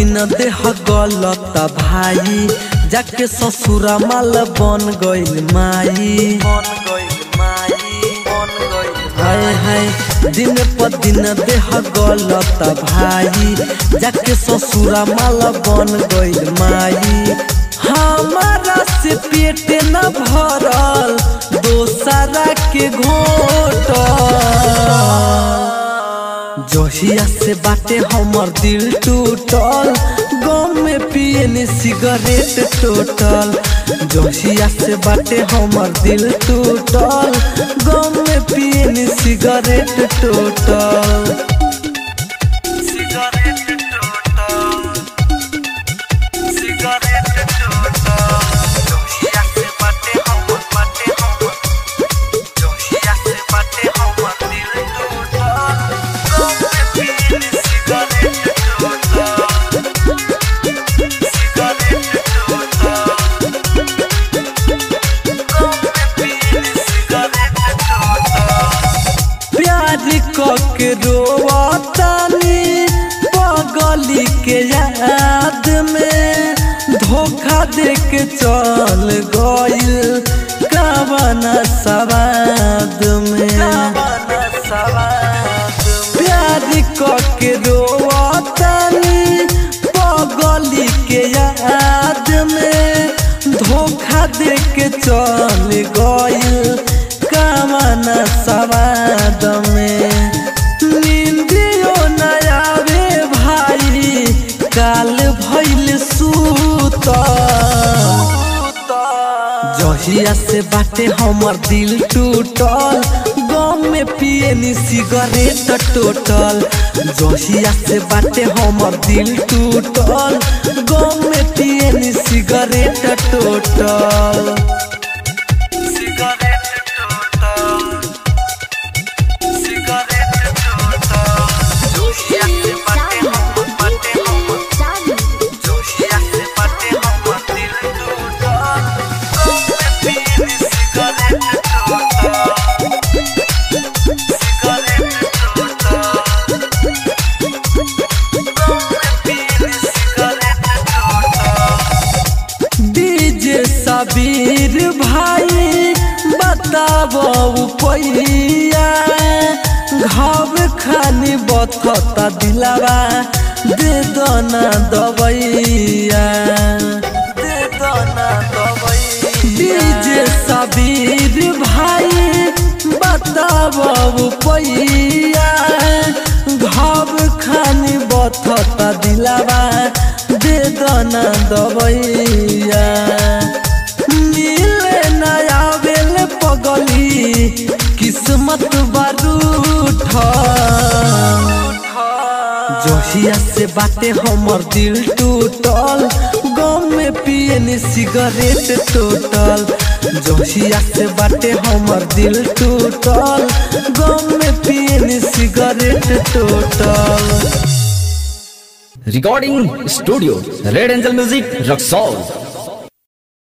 दिन देह गलत भाई, जाके ससुरा माल बन गइल माई। हाय हाय दिन पर दिन देह गलत भाई, जाके ससुरा माल बन गइल माई। हमारा से पेट न भरल दोसरा के घोट, जहिया से बाटे हमर दिल टूटल, गम में पियनी सिगरेट टोटल। जहिया से बाटे हमर दिल टूटल, गम में पियनी सिगरेट टोटल। के रोवतानी पगली के याद में, धोखा दे के चल गइल कवना सवाद में। प्यार के रोवतानी पगली के याद में, धोखा दे के चल गइल कवना सवाद में। नींदियो न आवे भाई, काल भइल सूत, जहिया से बाटे हमर दिल टूटल, गम में पियनी सिगरेट टोटल। जहिया से बाटे हमर दिल टूटल, गम में पियनी सिगरेट टोटल। सबीर भाई बताबो पैया, घाव खानी बथता दिलावा, दे दना दबैया। डीजे सबीर भाई बताबो पैया, घाव खानी बथता दिलावा, दे दना दबैया। पगली किस्मत बारूठ, जहिया से बाटे हमर दिल टूटल, गम में पियनी सिगरेट टोटल। जहिया से बाटे हमर दिल टूटल, गम में पियनी cigarette total. Recording studio red angel music Raxaul.